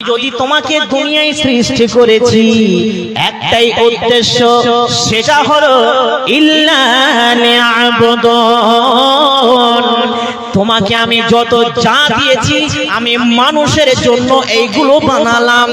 যদি তোমাকে দুনিয়ায় সৃষ্টি করেছি একটাই উদ্দেশ্য, সেটা হলো ইল্লা লিয়াবুদুন। তোমাকে আমি যত যা দিয়েছি আমি মানুষের জন্য এইগুলো বানালাম,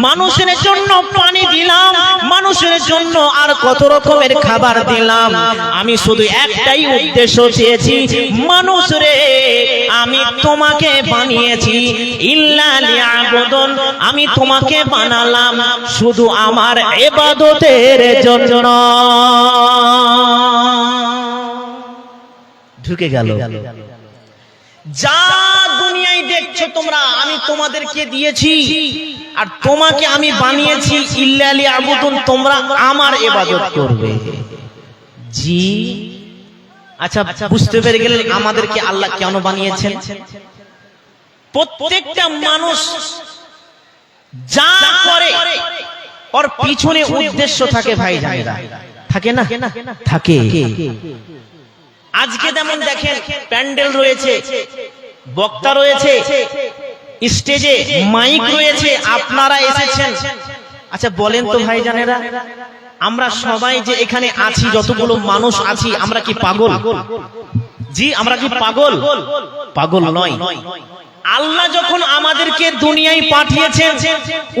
মানুষের জন্য পানি দিলাম, মানুষের জন্য আর কত রকমের খাবার দিলাম। আমি শুধু একটাই উদ্দেশ্য চেয়েছি, মানুষ রে আমি তোমাকে বানিয়েছি ইল্লা লিয়াবুদুন, আমি তোমাকে বানালাম শুধু আমার ইবাদতের জন্য। ঢুকে গেল। যা দুনিয়ায় দেখছো তোমরা আমি তোমাদেরকে দিয়েছি, আর তোমাকে আমি বানিয়েছি ইল্লা লিয়াবুদুন, তোমরা আমার ইবাদত করবে। জি আচ্ছা, বুঝতে পেরে গেলেন আমাদেরকে আল্লাহ কেন বানিয়েছেন? প্রত্যেকটা মানুষ যা করে ওর পিছনে উদ্দেশ্য থাকে ভাই, জানেরা থাকে না? থাকে। আজকে যেমন দেখেন প্যান্ডেল রয়েছে, বক্তা রয়েছে, স্টেজে মাইক রয়েছে, আপনারা এসেছেন। আচ্ছা বলেন তো ভাই জানেরা, আমরা সবাই যে এখানে আছি, যতগুলো মানুষ আছি, আমরা কি পাগল? জি আমরা কি পাগল? পাগল নয়। আল্লাহ যখন আমাদেরকে দুনিয়ায় পাঠিয়েছেন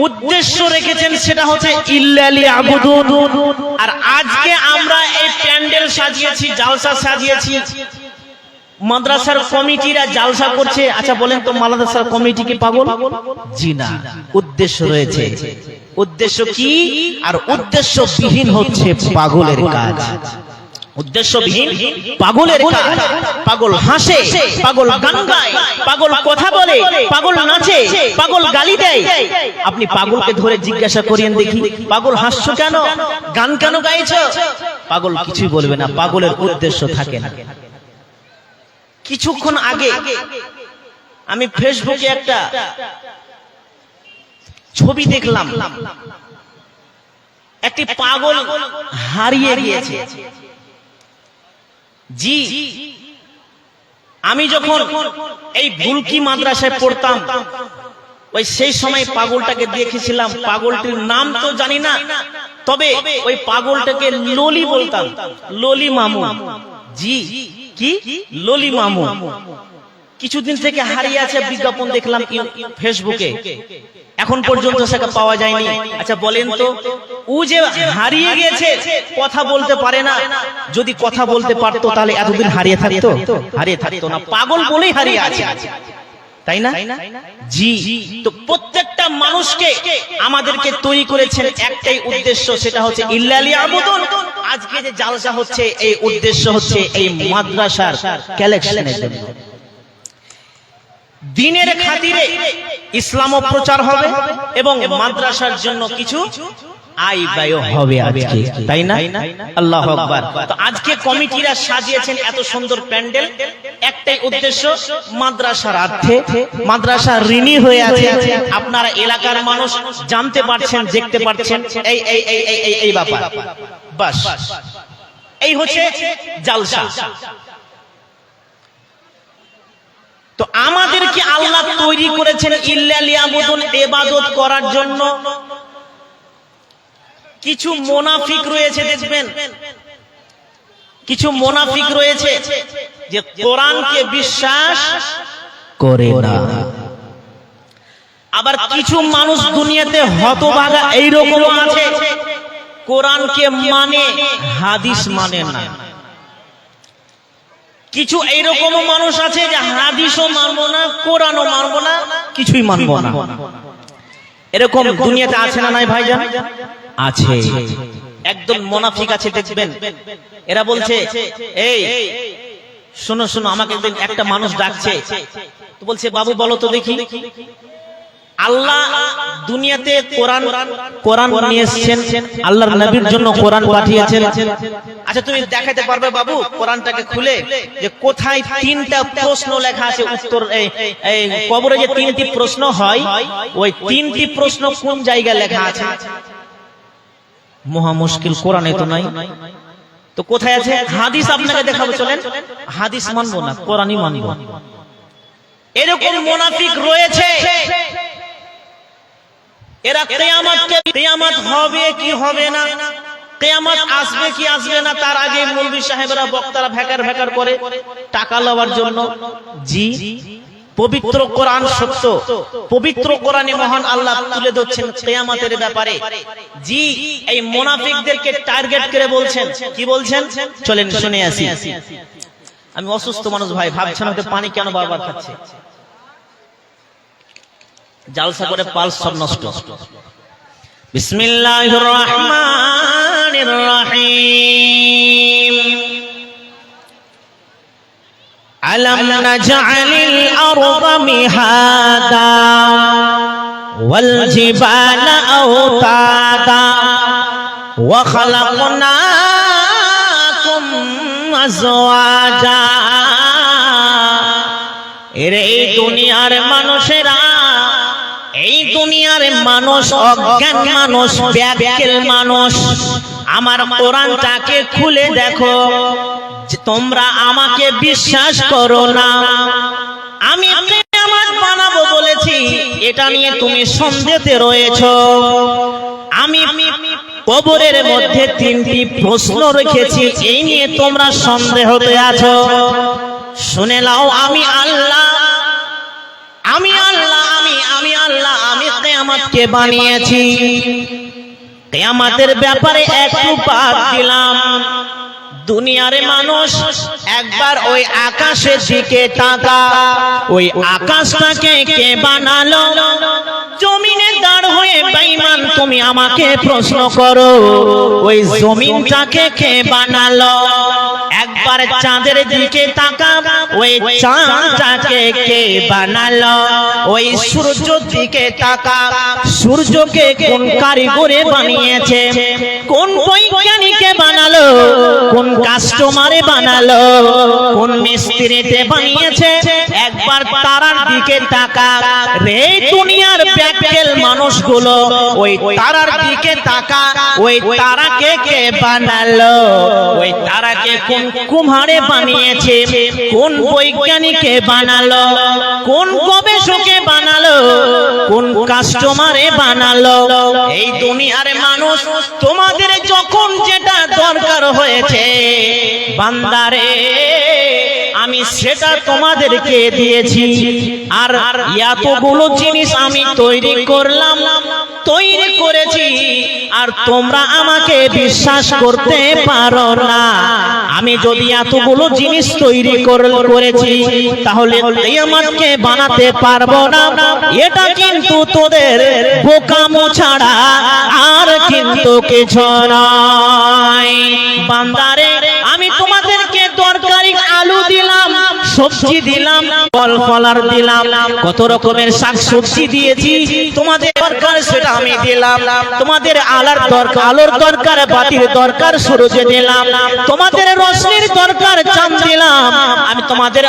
উদ্দেশ্য রেখেছেন, সেটা হচ্ছে ইল্লা লিয়াবুদুন। আর আজকে আমরা এই প্যান্ডেল সাজিয়েছি, জালসা সাজিয়েছি, মাদ্রাসার কমিটিরা জালসা করছে। আচ্ছা বলেন তো মাদ্রাসার কমিটি কি পাগল? জি না, উদ্দেশ্য রয়েছে। উদ্দেশ্য কি? আর উদ্দেশ্যবিহীন হচ্ছে পাগলের কাজ। উদ্দেশ্যবিহীন পাগলের কাজ। পাগল হাসে, পাগল গান গায়, পাগল কথা বলে, পাগল নাচে, পাগল গালি দেয়। আপনি পাগলকে ধরে জিজ্ঞাসা করিয়েন দেখি, পাগল হাসছো কেন, গান কেন গাইছো? পাগল কিছুই বলবে না, পাগলের উদ্দেশ্য থাকে না। কিছুক্ষণ আগে আমি ফেসবুকে একটা ছবি দেখলাম, একটি পাগল হারিয়ে গিয়েছে। জি আমি যখন এই ভুলকি মাদ্রাসায় পড়তাম, ওই সেই সময় পাগলটাকে দেখেছিলাম। পাগলটির নাম তো জানি না, তবে ওই পাগলটাকে ললি বলতাম, ললি মামু। জি কি ললি মামু। কিছুদিন থেকে হারিয়ে আছে, বিজ্ঞাপন দেখলাম ফেসবুকে, এখন পর্যন্ত সেটা পাওয়া যায়নি। আচ্ছা বলেন তো, ও যে হারিয়ে গেছে, কথা বলতে পারে না, যদি কথা বলতে পারতো তাহলে এতদিন হারিয়ে থাকতো? হারিয়ে থাকতো না, পাগল বলেই হারিয়ে আছে, তাই না? জি তো প্রত্যেকটা মানুষকে আমাদেরকে তৈরি করেছেন একটাই উদ্দেশ্য, সেটা হচ্ছে ইল্লা লিয়াবুদুন। আজকে যে জালসা হচ্ছে, এই উদ্দেশ্য হচ্ছে এই মাদ্রাসার কালেকশনের জন্য। দিনের খাতিরে ইসলামও প্রচার হবে এবং মাদ্রাসার জন্য কিছু আয় ব্যয় হবে আজকে, তাই না? আল্লাহু আকবার। তো আজকে কমিটিরা সাজিয়েছেন এত সুন্দর প্যান্ডেল, একটাই উদ্দেশ্য, মাদ্রাসার অর্থে মাদ্রাসা ঋণী হয়ে আছে। আপনারা এলাকার মানুষ জানতে পারছেন, দেখতে পারছেন, এই এই এই এই এই ব্যাপার। বাস এই হচ্ছে জালসা। তো আমাদেরকে আল্লাহ তৈরি করেছেন ইল্লা লিয়াবুদুন, ইবাদত করার জন্য। কিছু মুনাফিক রয়েছে, দেখবেন কিছু মুনাফিক রয়েছে যে কোরআনকে বিশ্বাস করে না। আবার কিছু মানুষ দুনিয়াতে হতভাগা এইরকম আছে, কোরআনকে মানে হাদিস মানে না। কিছু এইরকম মানুষ আছে যে হাদিসও মানবো না, কোরআনও মানবো না, কিছুই মানবো না। এরকম দুনিয়াতে আছে না নাই ভাইজান? আছে। একদম মুনাফিক আছে, দেখবেন এরা বলছে, এই শোনো শোনো, আমাকে একটা মানুষ ডাকছে, তো বলছে বাবু বলো তো দেখি, আল্লাহ দুনিয়াতে কোরআন নিয়ে এসেছেন, আল্লাহর নবীর জন্য কোরআন পাঠিয়েছেন। আচ্ছা তুমি দেখাতে পারবে বাবু কোরআনটাকে খুলে যে কোথায় তিনটা প্রশ্ন লেখা আছে, উত্তর এই কবরে যে তিনটি প্রশ্ন হয়, ওই তিনটি প্রশ্ন কোন জায়গায় লেখা আছে? মহা মুশকিল, কোরআনে তো নাই। তো কোথায় আছে? হাদিস আপনাকে দেখাবো, চলেন। হাদিস মানবো না, কোরআনই মানবো। এরকম মুনাফিক রয়েছে। এরা কিয়ামত হবে কি হবে না, কিয়ামত আসবে কি আসবে না, তার আগে মৌলভী সাহেবরা বক্তারা ভেকার করে টাকা লওয়ার জন্য। জি, পবিত্র কোরআন সত্য, পবিত্র কোরআনে মহান আল্লাহ তুলে ধরছেন কিয়ামতের ব্যাপারে। জি, এই মুনাফিকদেরকে টার্গেট করে বলছেন, কি বলছেন চলেন শুনে আসি। আমি অসুস্থ মানুষ ভাই, ভাবছেন হয়তো পানি কেন বারবার খাচ্ছে, জালসা করে পালস সব নষ্ট। বিসমিল্লাহির রহমানির রহিম। আলাম নাজআলিল আরদা মিহাদা ওয়াল জিবালা আওতাদা ওয়া খালাকনাকুম আজওয়াজা। এই দুনিয়ার মানুষেরা, এই দুনিয়ার মানুষ অজ্ঞান মানুষ, ব্যাকুল মানুষ, আমার কোরআনটাকে খুলে দেখো। তোমরা আমাকে বিশ্বাস করো না, আমি কিয়ামত বানাবো বলেছি, এটা নিয়ে তুমি সন্দেহে রয়েছো। আমি কবরের মধ্যে 3টি প্রশ্ন রেখেছি, এই নিয়ে তোমরা সন্দেহতে আছো। শুনে নাও, আমি আল্লাহ, আমি আল্লাহ, আমি আল্লাহ, আমি কিয়ামতকে বানিয়েছি। কিয়ামতের ব্যাপারে একটু বাদ দিলাম। দুনিয়ার মানুষ একবার ওই আকাশের দিকে তাকা, ওই আকাশটাকে কে বানালো? জমিনে দাঁড় হয়ে বেঈমান তুমি আমাকে প্রশ্ন করো, ওই জমিনটাকে কে বানালো? একবার চাঁদের দিকে তাকা, ওই চাঁদটাকে কে বানালো? ওই সূর্যের দিকে তাকা, সূর্যকে কোন কারিগরে বানিয়েছে? কোন বৈজ্ঞানিকে বানালো? কোন কাস্টমারে বানালো? কোন মিস্ত্রিতে বানিয়েছে? একবার তারার দিকে তাকা রে, দুনিয়ার ব্যাকুল মানুষগুলো, ওই তারার দিকে তাকা, ওই তারাকে কে বানালো? ওই তারাকে কোন কুম্হারে বানিয়েছে? কোন বৈজ্ঞানিকে বানালো? কোন গবেষকে বানালো? কোন কাস্টমারে বানালো? এই দুনিয়ার মানুষ তোমাদের যখন যেটা দরকার হয়েছে বান্দারে, আমি সেটা তোমাদেরকে দিয়েছি। আর এতগুলো জিনিস আমি তৈরি করলাম, তৈরি করেছি, আর তোমরা আমাকে বিশ্বাস করতে পারো না। আমি যদি এতগুলো জিনিস তৈরি করেছি, তাহলে কিয়ামতকে বানাতে পারবো না। এটা কিন্তু তোদের বোকামো ছাড়া আর কিন্তু কিছু নয়। বান্দারে, আমি তোমাদেরকে তরকারি আলু দিলাম, সবজি দিলাম, ফল ফলার দিলাম, কত রকমের শাক সবজি দিয়েছি, তোমাদের দরকার সেটা আমি দিলাম। তোমাদের আলোর দরকার, বাতির দরকার সূর্যে দিলাম। তোমাদের রশ্মির দরকার চাঁদ দিলাম। আমি তোমাদের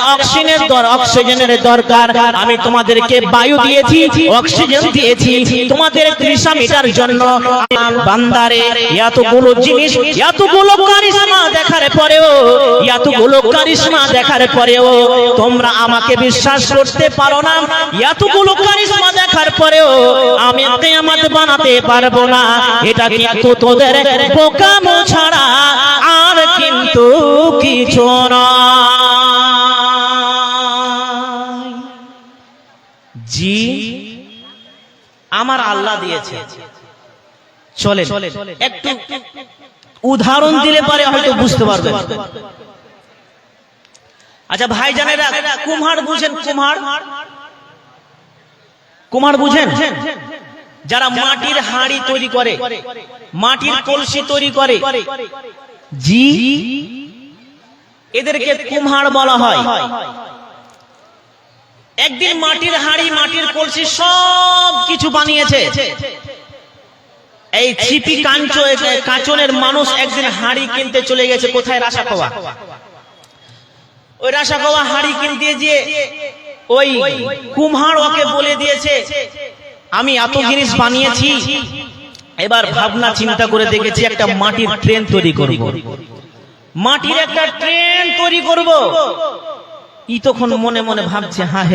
অক্সিজেনের দরকার, আমি তোমাদেরকে বায়ু দিয়েছি, অক্সিজেন দিয়েছি, তোমাদের তৃষা জন্য। বান্দারে, এতগুলো জিনিস, এতগুলো কারিশমা দেখার পরেও, এতগুলো কারিশমা দেখার পরেও তোমরা আমাকে বিশ্বাস করতে পারো না। এতগুলো কারিশমা দেখার পরেও আমি কিয়ামত বানাতে পারবো না। এটা কিন্তু তোদের বোকামো ছাড়া আর কিন্তু কিছু নয়। জি, আমার আল্লাহ দিয়েছে। চলে একটু উদাহরণ দিলে পারে হয়তো বুঝতে পারবেন। আচ্ছা ভাইজানেরা, কুমহার বুঝেন? কুমহার বুঝেন? যারা মাটির হাঁড়ি তৈরি করে, মাটির কলসি তৈরি করে, জি, এদেরকে কুমহার বলা হয়। একদিন মাটির হাঁড়ি, মাটির কলসি সব কিছু বানিয়েছে। এই ছিপি কাঞ্চনের মানুষ একদিন হাঁড়ি কিনতে চলে গেছে কোথায়? রাসাখোয়া। ওই রাসাখোয়া হাঁড়ি কিনতে গিয়ে ওই কুমহার ওকে বলে দিয়েছে, আমি এত জিনিস বানিয়েছি, এবার ভাবনা চিন্তা করে দেখেছি একটা মাটির ট্রেন তৈরি করব, মাটির একটা ট্রেন তৈরি করব। ই তখন মনে মনে ভাবছে, হ্যাঁ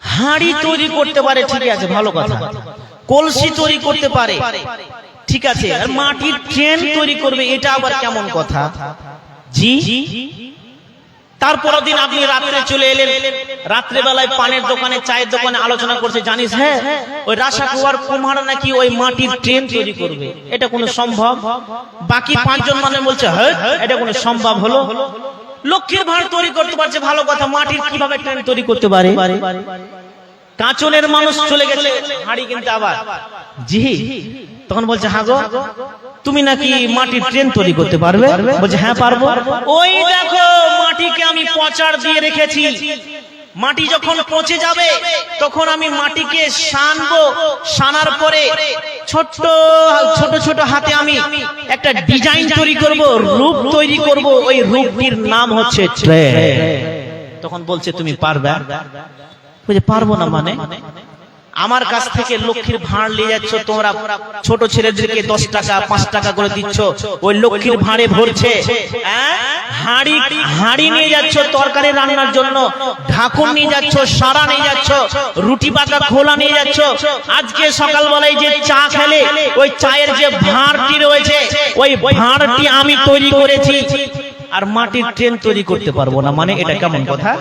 হাঁড়ি তৈরি করতে পারে, ঠিক আছে, ভালো কথা। কলসি তৈরি করতে পারে, ঠিক আছে। আর মাটির ট্রেন তৈরি করবে, এটা আবার কেমন কথা? জি। তারপর দিন আপনি রাত্রে চলে এলেন, রাত্রে বেলায় পানের দোকানে, চায়ের দোকানে আলোচনা করছে, জানিস হ্যাঁ ওই রাসাকুয়ার কুমার নাকি ওই মাটির ট্রেন তৈরি করবে। এটা কোনো সম্ভব? বাকি 5 জন মানে বলছে হ্যাঁ এটা কোনো সম্ভব হলো? লক্ষ্মীর ভাঁড় তৈরি করতে পারছে, ভালো কথা। মাটির কিভাবে ট্রেন তৈরি করতে পারে? কাঁচনের মানুষ চলে গেছে হাঁড়ি কিনতে আবার। জি। তখন বলছে হ্যাঁ গো, তুমি নাকি মাটির ট্রেন তৈরি করতে পারবে? বলছে হ্যাঁ পারবো। ওই দেখো মাটিকে আমি পচার দিয়ে রেখেছি, মাটি যখন পচে যাবে তখন আমি মাটিকে সানবো, সানার পরে ছোট ছোট হাতে আমি একটা ডিজাইন তৈরি করব, রূপ তৈরি করব, ওই রূপটির নাম হচ্ছে ট্রেন। তখন বলছে তুমি পারবে? বলছে পারবো না মানে? আমার কাছ থেকে লক্ষ্মীর ভাঁড় নিয়ে যাচ্ছ তোমরা, ছোট ছেলেদেরকে 10 টাকা 5 টাকা করে দিচ্ছ, ওই লক্ষ্মীর ভাঁড়ে ভরছে। হাঁড়ি নিয়ে যাচ্ছ তরকারি রান্নার জন্য, ঢাকুন নিয়ে যাচ্ছ, সারা নিয়ে যাচ্ছ, রুটি পাকা খোলা নিয়ে যাচ্ছ। আজকে সকালবেলায় যে চা খেলে ওই চায়ের যে ভাঁড়টি রয়েছে, ওই ভাঁড়টি আমি তৈরি করেছি, আর মাটির ট্রেন তৈরি করতে পারবো না মানে? এটা কেমন কথা?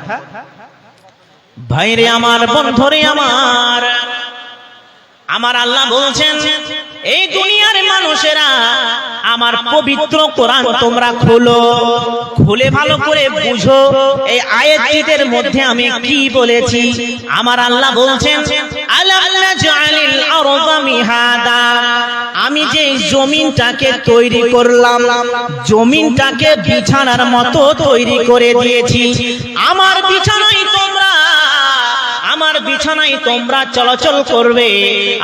ভাইরে আমার, বন্ধুরে আমার, আমার আল্লাহ বলছেন এই দুনিয়ার মানুষেরা আমার পবিত্র কোরআন তোমরা খোলো, খুলে ভালো করে বুঝো এই আয়াতটির মধ্যে আমি কি বলেছি। আমার আল্লাহ বলছেন আলাম নাজআলিল আরদা মিহাদা, আমি যে জমিনটাকে তৈরি করলাম, জমিনটাকে বিছানার মতো তৈরি করে দিয়েছি। আমার বিছানায় তোমরা চলাচল করবে,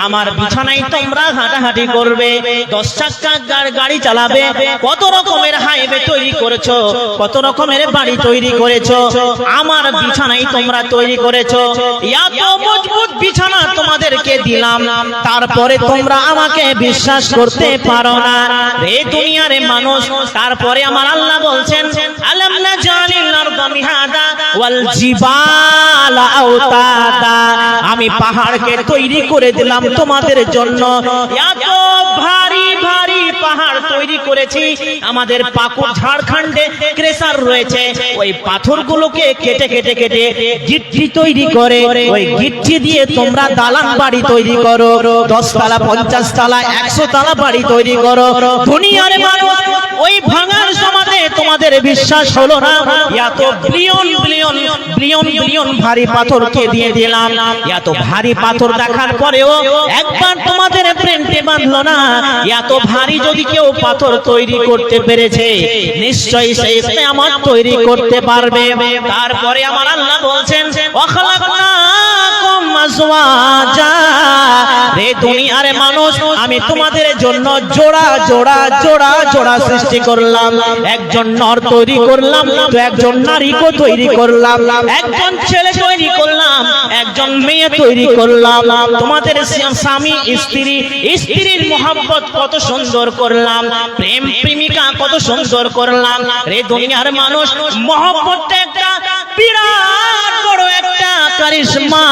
আমার বিছানায় তোমরা হাঁটাহাঁটি করবে, 10 চাকার গাড়ি চালাবে। কত রকমের হাইওয়ে তৈরি করেছো, কত রকমের বাড়ি তৈরি করেছো, আমার বিছানায় তোমরা তৈরি করেছো। এত মজবুত বিছানা তোমাদেরকে দিলাম, তারপরে তোমরা আমাকে বিশ্বাস করতে পারো না রে দুনিয়ার মানুষ। তারপরে আমার আল্লাহ বলছেন আলাম নাজআলিল আরদা মিহাদা ওয়াল জিবালা আওতাদা, আমি পাহাড়কে তৈরি করে দিলাম তোমাদের জন্য। এত ভারী ভারী পাহাড় তৈরি করেছি। আমাদের পাকুড় ঝাড়খণ্ডে ক্রেসার রয়েছে, ওই পাথরগুলোকে কেটে কেটে কেটে গিট্টি তৈরি করে, ওই গিট্টি দিয়ে তোমরা দালান বাড়ি তৈরি করো, 10 তলা 50 তলা 100 তলা বাড়ি তৈরি করো। দুনিয়ার মানুষ ওই ভাঙার সমাজে তোমাদের বিশ্বাস হলো না, এত বিলিয়ন বিলিয়ন বিলিয়ন বিলিয়ন ভারী পাথরকে দিয়ে দিলাম। এত ভারী পাথর দেখার পরেও একবার তোমাদের প্রেমে বাঁধলো না। এত ভারী যদি কেউ পাথর তৈরি করতে পেরেছে, নিশ্চয়ই সে কিয়ামত তৈরি করতে পারবে। তারপরে আমার আল্লাহ বলছেন ওয়াখালাকনাকুম আজওয়াজা, রে দুনিয়ার মানুষ আমি তোমাদের জন্য জোড়া জোড়া জোড়া জোড়া সৃষ্টি করলাম। একজন নর তৈরি করলাম, তো একজন নারীকে তৈরি করলাম, একজন ছেলে তৈরি করলাম, একজন মেয়ে তৈরি করলাম। তোমাদের স্বামী স্ত্রী, স্ত্রীর মহব্বত কত সুন্দর করলাম, প্রেম প্রেমিকা কত সুন্দর করলাম। রে দুনিয়ার মানুষ মহব্বতটা একটা বিরাট বড় একটা কারিশমা।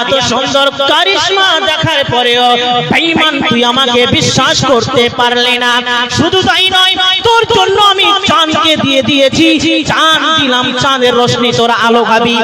এত সুন্দর কারিশমা দেখার পরেও বেঈমান তুই আমাকে বিশ্বাস করতে পারলি না। শুধু তাই নয়, তোর জন্য আমি চাঁদকে দিয়ে দিয়েছি, চাঁদ দিলাম, চাঁদের রোশনি তোরা আলো খাবি।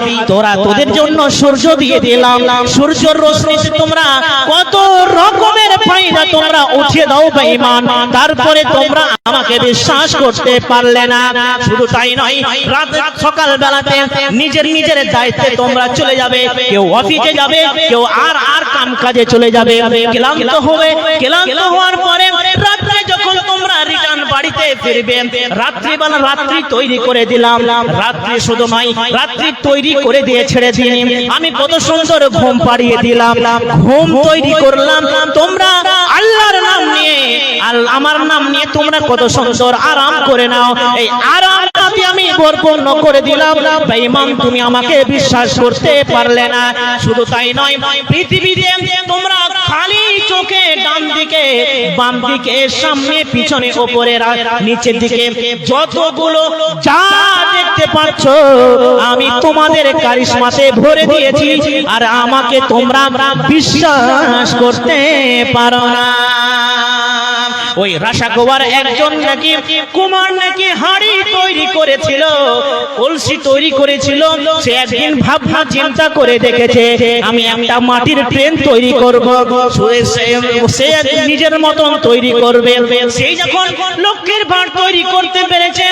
তোদের জন্য সূর্য দিয়ে দিলাম, সূর্যের রোশনিতে তোমরা কত রকমের ফায়দা তোমরা উঠিয়ে দাও বেঈমান। তারপরে তোমরা আমাকে বিশ্বাস করতে পারলে না। শুধু তাই নয়, রাত সকাল বেলাতে নিজের নিজের দায়িত্বে তোমরা চলে যাবে, কেউ অফিসে যাবে, কেউ আর কাম কাজে চলে যাবে। ক্লান্ত হবে, ক্লান্ত হওয়ার পরে রাত্রে যখন তোমরা রিটার্ন বাড়িতে ফিরবে, রাত্রিবেলা রাত্রি তৈরি করে দিলাম। রাত্রি শুধু নয়, রাত্রি তৈরি করে দিয়ে ছেড়ে দিয়ে আমি কত সুন্দর ঘুম পাড়িয়ে দিলাম, ঘুম তৈরি করলাম। তোমরা আল্লাহর নাম নিয়ে, আমার নাম নিয়ে তোমরা কত সুন্দর আরাম করে নাও। এই আরামটা আমি পরিপূর্ণ করে দিলাম। বেঈমান তুমি আমাকে বিশ্বাস করতে পারলে না। শুধু তাই নয়, পৃথিবীতে তোমরা খালি চোখে ডান দিকে বাম দিকে, সামনে, পিছনে, ওপরে, নিচের দিকে যতগুলো যা দেখতে পাচ্ছ আমি তোমাদের কারিশমাতে ভরে দিয়েছি, আর আমাকে তোমরা বিশ্বাস করতে পারো না। ওই রাশাগোয়ার একজন নাকি কুমার নাকি হাড়ি তৈরি করেছিল, কলসি তৈরি করেছিল। সে একদিন ভাবনা চিন্তা করে দেখেছে আমি একটা মাটির ট্রেন তৈরি করব, সে নিজের মতন তৈরি করবে। সেই যখন লক্ষ্মীর ভাঁড় তৈরি করতে পেরেছে,